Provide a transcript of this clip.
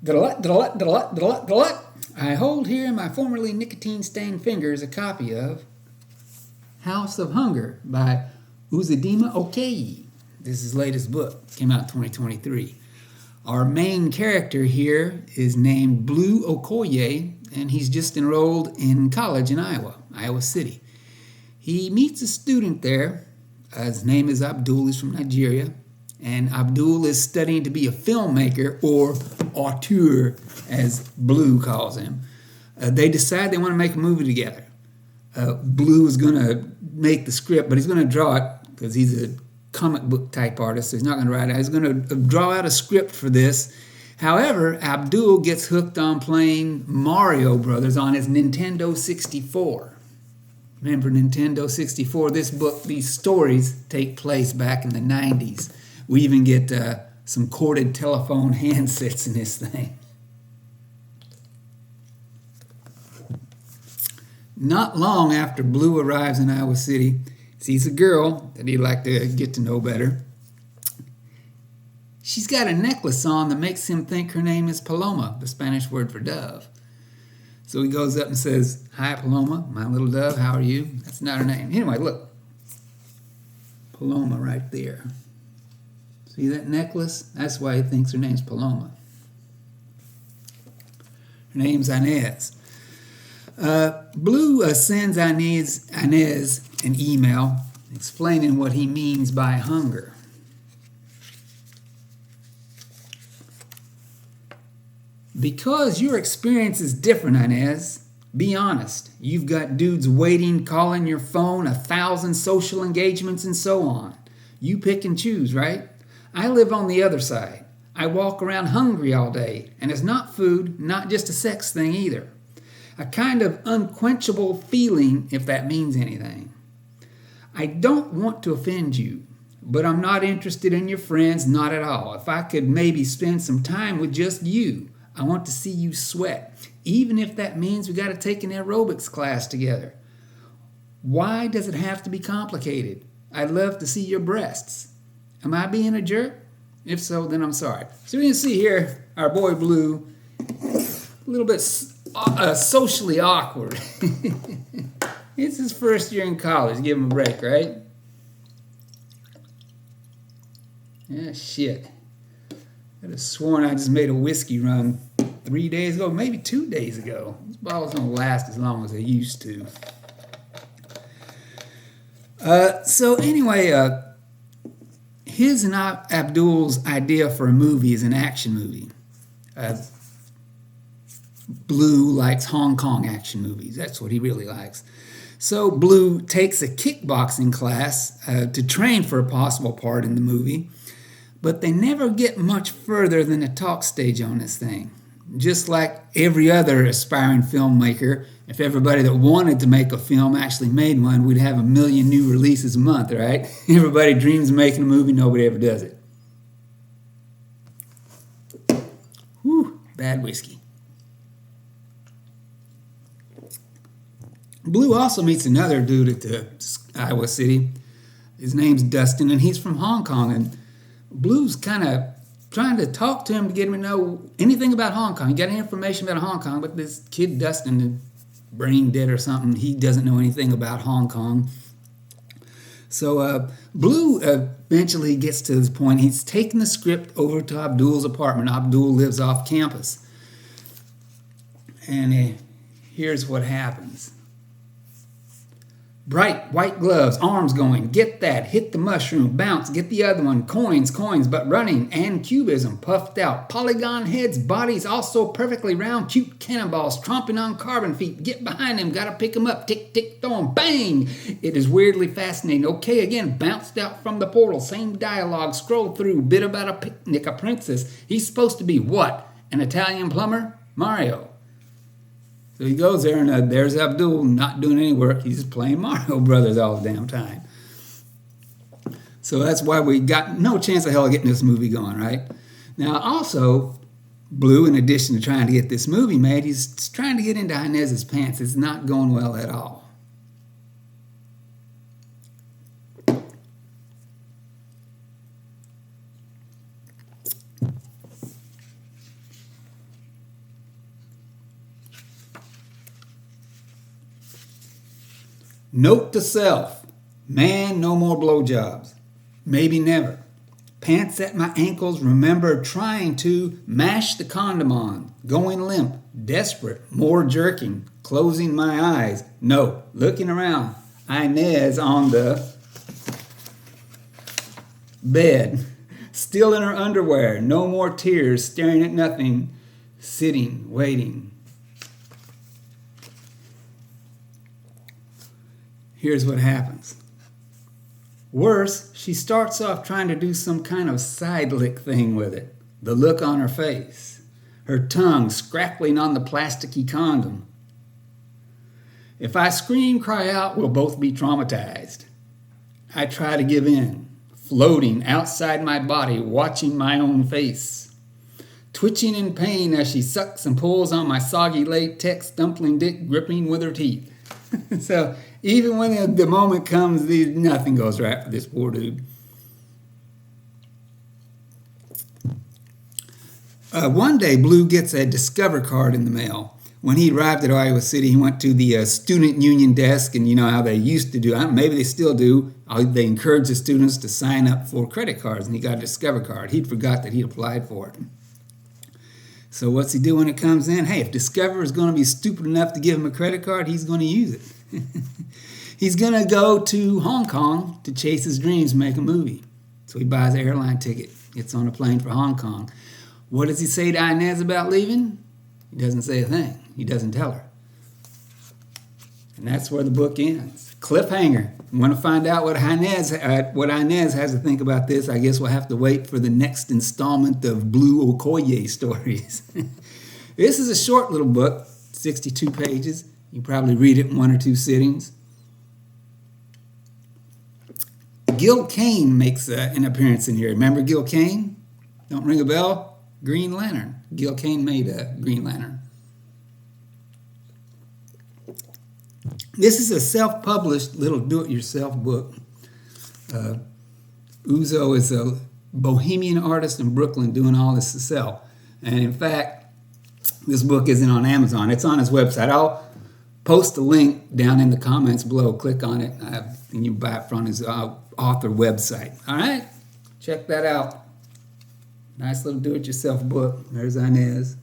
I hold here in my formerly nicotine-stained fingers a copy of House of Hunger by Uzodinma Okehi. This is his latest book. Came out in 2023. Our main character here is named Blue Okoye, and he's just enrolled in college in Iowa City. He meets a student there. His name is Abdul. He's from Nigeria. And Abdul is studying to be a filmmaker, or auteur, as Blue calls him. They decide they want to make a movie together. Blue is going to make the script, but he's going to draw it because he's a comic book type artist, so he's not going to write it. He's going to draw out a script for this. However, Abdul gets hooked on playing Mario Brothers on his Nintendo 64. Remember Nintendo 64? These stories take place back in the 90s. We even get some corded telephone handsets in this thing. Not long after Blue arrives in Iowa City, sees a girl that he'd like to get to know better. She's got a necklace on that makes him think her name is Paloma, the Spanish word for dove. So he goes up and says, "Hi, Paloma, my little dove, how are you?" That's not her name. Anyway, look. Paloma right there. See that necklace? That's why he thinks her name's Paloma. Her name's Inez. Blue sends Inez an email explaining what he means by hunger. Because your experience is different, Inez. Be honest. You've got dudes waiting, calling your phone, 1,000 social engagements, and so on. You pick and choose, right? I live on the other side. I walk around hungry all day, and it's not food, not just a sex thing either. A kind of unquenchable feeling, if that means anything. I don't want to offend you, but I'm not interested in your friends, not at all. If I could maybe spend some time with just you, I want to see you sweat, even if that means we got to take an aerobics class together. Why does it have to be complicated? I'd love to see your breasts. Am I being a jerk? If so, then I'm sorry. So you can see here, our boy Blue, a little bit socially awkward. It's his first year in college. Give him a break, right? Yeah, shit. I'd have sworn I just made a whiskey run 3 days ago, maybe 2 days ago. These bottles don't last as long as they used to. So anyway, his and Abdul's idea for a movie is an action movie. Blue likes Hong Kong action movies. That's what he really likes. So Blue takes a kickboxing class to train for a possible part in the movie, but they never get much further than the talk stage on this thing. Just like every other aspiring filmmaker, if everybody that wanted to make a film actually made one, we'd have 1 million new releases a month, right? Everybody dreams of making a movie, nobody ever does it. Whew, bad whiskey. Blue also meets another dude at the Iowa City. His name's Dustin, and he's from Hong Kong. And Blue's kind of trying to talk to him to get him to know anything about Hong Kong. He got any information about Hong Kong, but this kid Dustin is brain dead or something. He doesn't know anything about Hong Kong. So Blue eventually gets to this point. He's taken the script over to Abdul's apartment. Abdul lives off campus. And here's what happens. Bright white gloves, arms going, get that, hit the mushroom, bounce, get the other one, coins, but running, and cubism, puffed out, polygon heads, bodies also perfectly round, cute cannonballs, tromping on carbon feet, get behind them, gotta pick them up, tick, tick, throw them, bang! It is weirdly fascinating. Okay, again, bounced out from the portal, same dialogue, scroll through, bit about a picnic, a princess. He's supposed to be what? An Italian plumber? Mario. So he goes there, and there's Abdul not doing any work. He's just playing Mario Brothers all the damn time. So that's why we got no chance of hell of getting this movie going, right? Now, also, Blue, in addition to trying to get this movie made, he's trying to get into Inez's pants. It's not going well at all. Note to self, man, no more blowjobs. Maybe never. Pants at my ankles, remember trying to mash the condom on, going limp, desperate, more jerking, closing my eyes. No, looking around. Inez on the bed, still in her underwear, no more tears, staring at nothing, sitting, waiting. Here's what happens. Worse, she starts off trying to do some kind of side lick thing with it. The look on her face. Her tongue scrappling on the plasticky condom. If I scream, cry out, we'll both be traumatized. I try to give in, floating outside my body, watching my own face. Twitching in pain as she sucks and pulls on my soggy latex dumpling dick, gripping with her teeth. So even when the moment comes, nothing goes right for this poor dude. One day, Blue gets a Discover card in the mail. When he arrived at Iowa City, he went to the student union desk, and you know how they used to do, maybe they still do, they encourage the students to sign up for credit cards, and he got a Discover card. He'd forgot that he'd applied for it. So what's he do when it comes in? Hey, if Discover is going to be stupid enough to give him a credit card, he's going to use it. He's going to go to Hong Kong to chase his dreams, make a movie. So he buys an airline ticket, gets on a plane for Hong Kong. What does he say to Inez about leaving? He doesn't say a thing. He doesn't tell her. And that's where the book ends. Cliffhanger. You want to find out what Inez has to think about this? I guess we'll have to wait for the next installment of Blue Okehi stories. This is a short little book, 62 pages. You probably read it in one or two sittings. Gil Kane makes an appearance in here. Remember Gil Kane? Don't ring a bell? Green Lantern. Gil Kane made a Green Lantern. This is a self-published little do-it-yourself book. Uzo is a bohemian artist in Brooklyn doing all this to sell. And in fact, this book isn't on Amazon. It's on his website. I'll post a link down in the comments below. Click on it, and you buy it from his author website. All right? Check that out. Nice little do-it-yourself book. There's Inez.